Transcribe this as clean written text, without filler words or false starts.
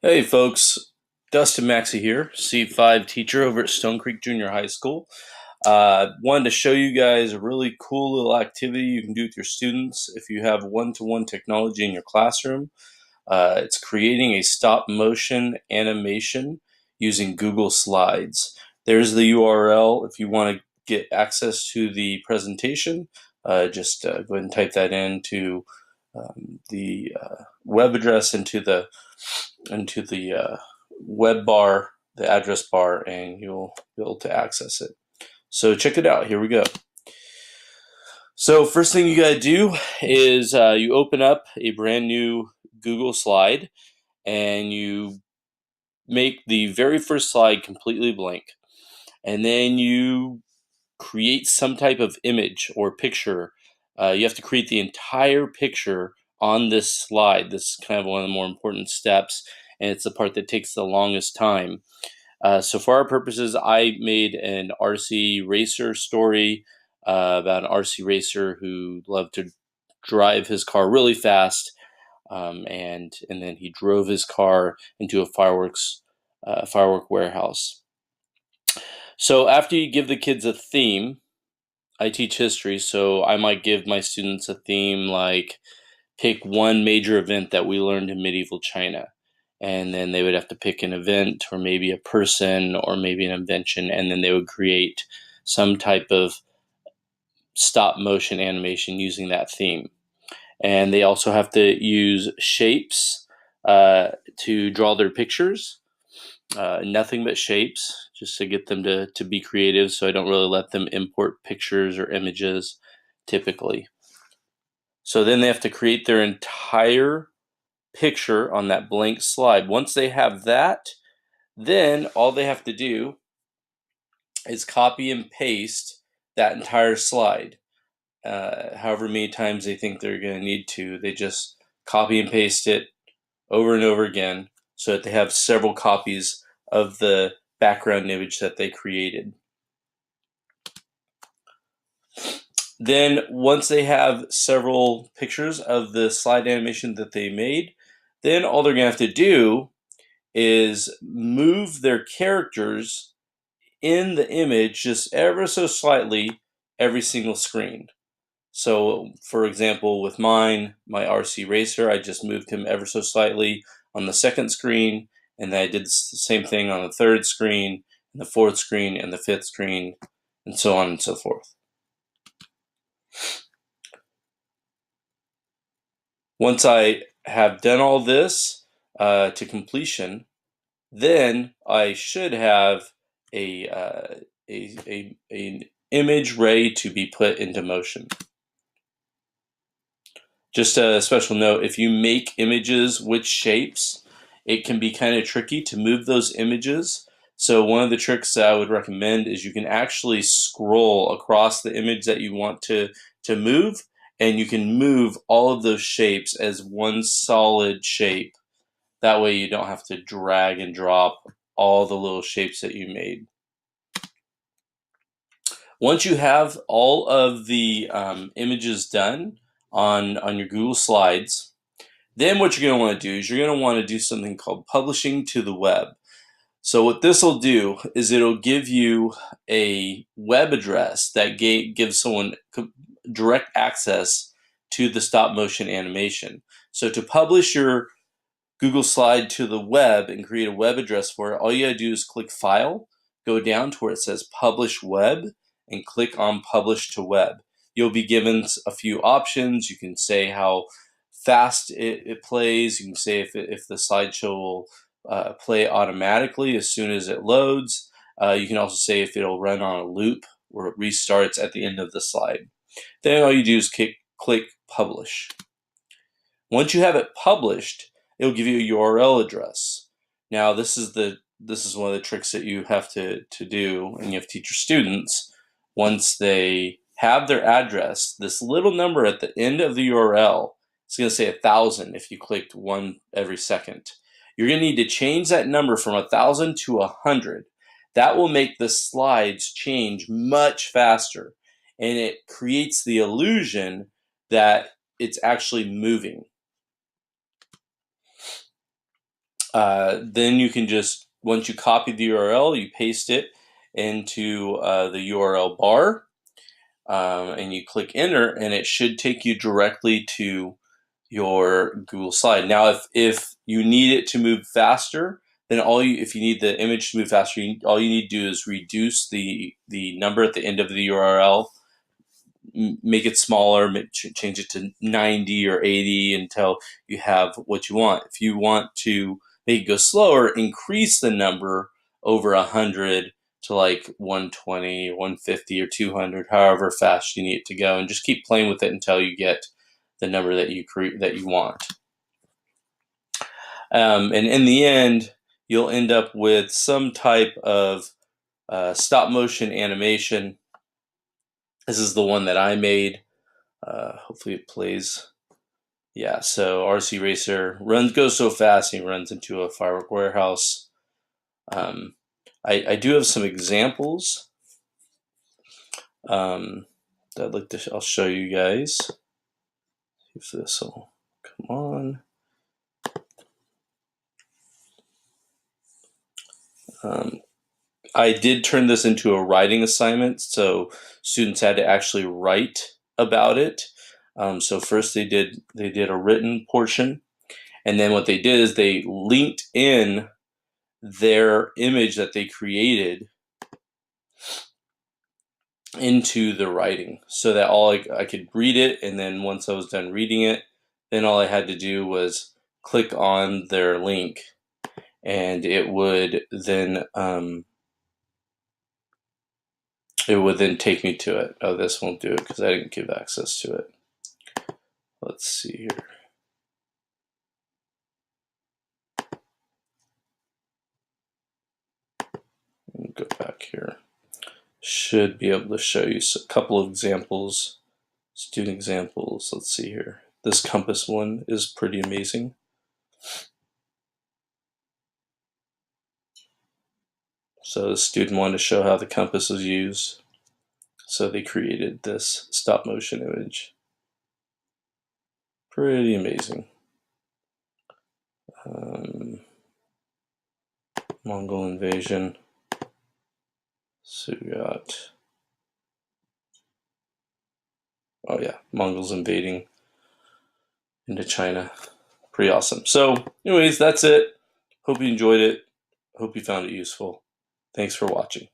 Hey folks, Dustin Maxey here, C5 teacher over at Stone Creek Junior High School. Wanted to show you guys a really cool little activity you can do with your students if you have one-to-one technology in your classroom. It's creating a stop motion animation using Google Slides. There's the URL if you want to get access to the presentation. Just go ahead and type that into the web address into the web bar, the address bar, and you'll be able to access it. So check it out. Here we go. So first thing you gotta do is you open up a brand new Google slide and you make the very first slide completely blank. And then you create some type of image or picture. You have to create the entire picture on this slide. This is kind of one of the more important steps, and it's the part that takes the longest time. So for our purposes, I made an RC racer story about an RC racer who loved to drive his car really fast, and then he drove his car into a firework warehouse. So after you give the kids a theme, I teach history, so I might give my students a theme like pick one major event that we learned in medieval China. And then they would have to pick an event or maybe a person or maybe an invention, and then they would create some type of stop motion animation using that theme. And they also have to use shapes to draw their pictures. Nothing but shapes, just to get them to be creative, so I don't really let them import pictures or images typically. So then they have to create their entire picture on that blank slide. Once they have that, then all they have to do is copy and paste that entire slide. However many times they think they're going to need to, they just copy and paste it over and over again so that they have several copies of the background image that they created. Then once they have several pictures of the slide animation that they made, then all they're going to have to do is move their characters in the image just ever so slightly every single screen. So for example, with my RC Racer, I just moved him ever so slightly on the second screen, and then I did the same thing on the third screen, and the fourth screen, and the fifth screen, and so on and so forth. Once I have done all this to completion, then I should have an image ready to be put into motion. Just a special note, if you make images with shapes, it can be kind of tricky to move those images. So one of the tricks that I would recommend is you can actually scroll across the image that you want to move, and you can move all of those shapes as one solid shape. That way you don't have to drag and drop all the little shapes that you made. Once you have all of the images done on your Google Slides, then what you're going to want to do is you're going to want to do something called publishing to the web. So what this will do is it'll give you a web address that gives someone direct access to the stop motion animation. So to publish your Google Slide to the web and create a web address for it, all you gotta do is click File, go down to where it says Publish Web, and click on Publish to Web. You'll be given a few options. You can say how fast it plays. You can say if the slideshow will play automatically as soon as it loads. You can also say if it'll run on a loop where it restarts at the end of the slide. Then all you do is click Publish. Once you have it published, it'll give you a URL address. Now this is one of the tricks that you have to do, and you have to teach your students. Once they have their address, this little number at the end of the URL is going to say 1,000 if you clicked one every second. You're going to need to change that number from 1,000 to 100. That will make the slides change much faster, and it creates the illusion that it's actually moving. then you can just, once you copy the URL, you paste it into the URL bar, and you click enter, and it should take you directly to your Google slide. Now, if you need it to move faster, then if you need the image to move faster, all you need to do is reduce the number at the end of the URL, make it smaller, change it to 90 or 80 until you have what you want. If you want to make it go slower, increase the number over 100 to like 120, 150, or 200, however fast you need it to go, and just keep playing with it until you get the number that you want. And in the end, you'll end up with some type of stop motion animation. This is the one that I made. Hopefully it plays. Yeah, so RC Racer goes so fast, he runs into a firework warehouse. I do have some examples that I'll show you guys. If this will come on. I did turn this into a writing assignment, so students had to actually write about it. So first they did a written portion, and then what they did is they linked in their image that they created into the writing, so that I could read it, and then once I was done reading it, then all I had to do was click on their link, and it would then take me to it. Oh, this won't do it because I didn't give access to it. Let's see here. Go back here. Should be able to show you a couple of examples, student examples. Let's see here. This compass one is pretty amazing. So the student wanted to show how the compass is used, so they created this stop motion image. Pretty amazing. Mongol invasion. So we got, oh yeah, Mongols invading into China. Pretty awesome. So anyways, that's it. Hope you enjoyed it. Hope you found it useful. Thanks for watching.